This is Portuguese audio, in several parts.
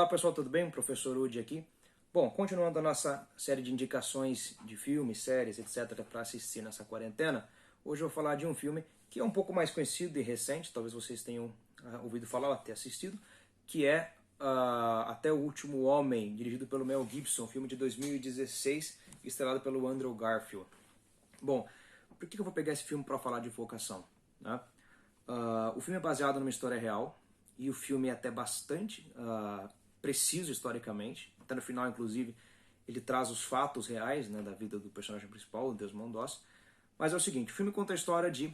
Olá pessoal, tudo bem? Professor Udi aqui. Bom, continuando a nossa série de indicações de filmes, séries, etc. para assistir nessa quarentena, hoje eu vou falar de um filme que é um pouco mais conhecido e recente, talvez vocês tenham ouvido falar ou até assistido, que é Até o Último Homem, dirigido pelo Mel Gibson, filme de 2016, estrelado pelo Andrew Garfield. Bom, por que eu vou pegar esse filme para falar de vocação, né? O filme é baseado numa história real, e o filme é até bastante preciso historicamente. Até no final, inclusive, ele traz os fatos reais, né, da vida do personagem principal, o Desmond Doss. Mas é o seguinte, o filme conta a história de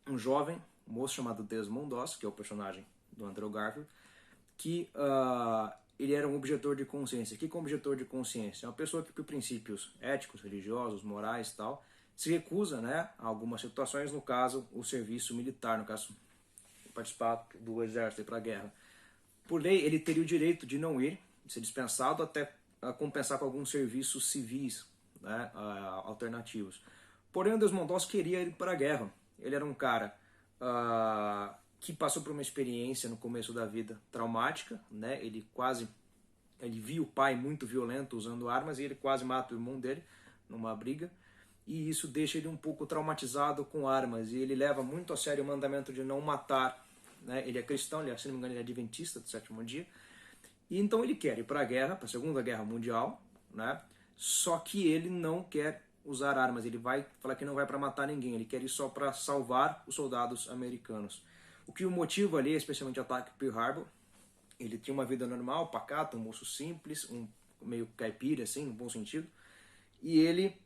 um jovem moço chamado Desmond Doss, que é o personagem do Andrew Garfield, que ele era um objetor de consciência. O que é um objetor de consciência? É uma pessoa que, por princípios éticos, religiosos, morais e tal, se recusa, né, a algumas situações, no caso, o serviço militar, no caso, participar do exército para a guerra. Por lei, ele teria o direito de não ir, de ser dispensado, até compensar com alguns serviços civis, né, alternativos. Porém, o Desmond Doss queria ir para a guerra. Ele era um cara que passou por uma experiência no começo da vida traumática, né? Ele viu o pai muito violento usando armas e ele quase mata o irmão dele numa briga. E isso deixa ele um pouco traumatizado com armas, e ele leva muito a sério o mandamento de não matar, né? Ele é cristão, se não me engano ele é adventista do sétimo dia, e então ele quer ir para a guerra, para a Segunda Guerra Mundial, né? Só que ele não quer usar armas, ele vai falar que não vai para matar ninguém, ele quer ir só para salvar os soldados americanos. O que o motiva ali, especialmente o ataque Pearl Harbor, ele tinha uma vida normal, pacato, um moço simples, meio caipira assim, no bom sentido, e ele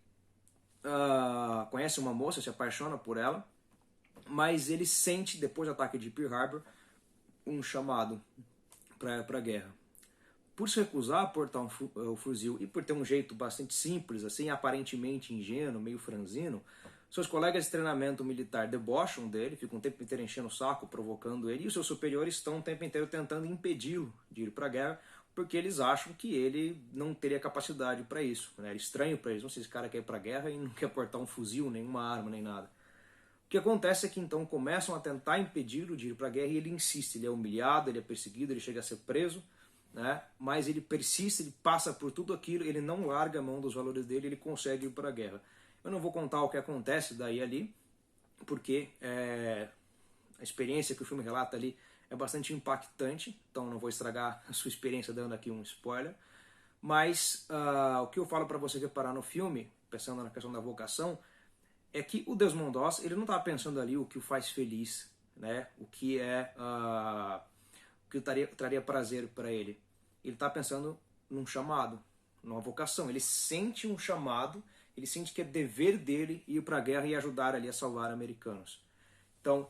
conhece uma moça, se apaixona por ela, mas ele sente, depois do ataque de Pearl Harbor, um chamado para a guerra. Por se recusar a portar o fuzil e por ter um jeito bastante simples, assim, aparentemente ingênuo, meio franzino, seus colegas de treinamento militar debocham dele, ficam o tempo inteiro enchendo o saco, provocando ele, e os seus superiores estão o tempo inteiro tentando impedi-lo de ir para a guerra, porque eles acham que ele não teria capacidade para isso, né? É estranho para eles, não sei se esse cara quer ir para a guerra e não quer portar um fuzil, nenhuma arma, nem nada. O que acontece é que então começam a tentar impedi-lo de ir para a guerra e ele insiste, ele é humilhado, ele é perseguido, ele chega a ser preso, né? Mas ele persiste, ele passa por tudo aquilo, ele não larga a mão dos valores dele, ele consegue ir para a guerra. Eu não vou contar o que acontece daí ali, porque a experiência que o filme relata ali é bastante impactante, então não vou estragar a sua experiência dando aqui um spoiler, mas o que eu falo para você reparar no filme, pensando na questão da vocação, é que o Desmond Doss, ele não está pensando ali o que o faz feliz, né? O que traria prazer para ele. Ele está pensando num chamado, numa vocação. Ele sente um chamado, ele sente que é dever dele ir para a guerra e ajudar ali a salvar americanos. Então,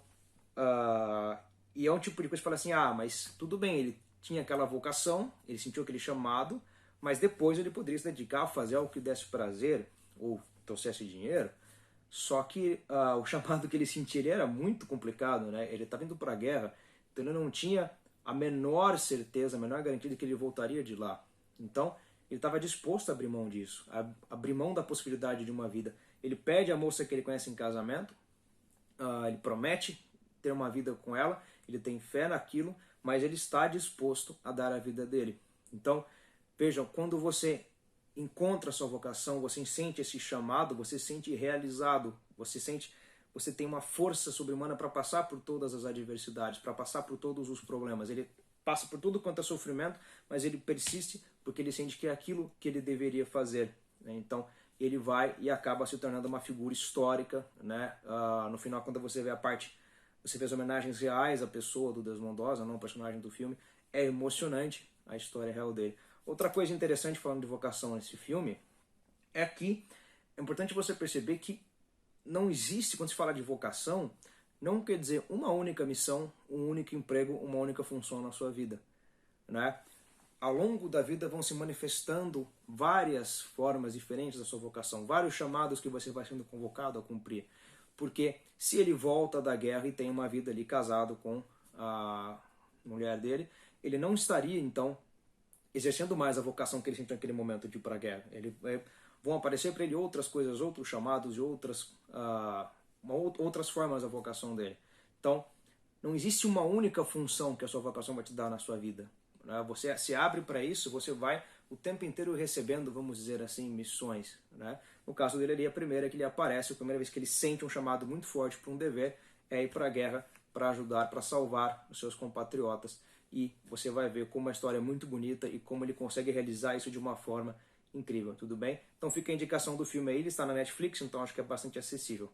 e é um tipo de coisa que fala assim, mas tudo bem, ele tinha aquela vocação, ele sentiu aquele chamado, mas depois ele poderia se dedicar a fazer algo que desse prazer, ou trouxesse dinheiro, só que o chamado que ele sentia ele era muito complicado, né? Ele estava indo para a guerra, então ele não tinha a menor certeza, a menor garantia de que ele voltaria de lá. Então, ele estava disposto a abrir mão disso, a abrir mão da possibilidade de uma vida. Ele pede a moça que ele conhece em casamento, ele promete ter uma vida com ela, ele tem fé naquilo, mas ele está disposto a dar a vida dele. Então, vejam, quando você encontra a sua vocação, você sente esse chamado, você se sente realizado, você tem uma força sobre-humana para passar por todas as adversidades, para passar por todos os problemas. Ele passa por tudo quanto é sofrimento, mas ele persiste porque ele sente que é aquilo que ele deveria fazer, né? Então ele vai e acaba se tornando uma figura histórica, né? No final, quando você vê você vê as homenagens reais à pessoa do Desmond Doss, não o personagem do filme, é emocionante a história real dele. Outra coisa interessante falando de vocação nesse filme é que é importante você perceber que não existe, quando se fala de vocação, não quer dizer uma única missão, um único emprego, uma única função na sua vida, né? Ao longo da vida vão se manifestando várias formas diferentes da sua vocação, vários chamados que você vai sendo convocado a cumprir. Porque se ele volta da guerra e tem uma vida ali casado com a mulher dele, ele não estaria então exercendo mais a vocação que ele sentiu naquele momento de ir para a guerra. Vão aparecer para ele outras coisas, outros chamados e outras formas da vocação dele. Então, não existe uma única função que a sua vocação vai te dar na sua vida. né? Você se abre para isso, você vai o tempo inteiro recebendo, vamos dizer assim, missões, né? No caso dele ali, a primeira que ele aparece, a primeira vez que ele sente um chamado muito forte para um dever é ir para a guerra para ajudar, para salvar os seus compatriotas. E você vai ver como a história é muito bonita e como ele consegue realizar isso de uma forma incrível, tudo bem? Então fica a indicação do filme aí, ele está na Netflix, então acho que é bastante acessível.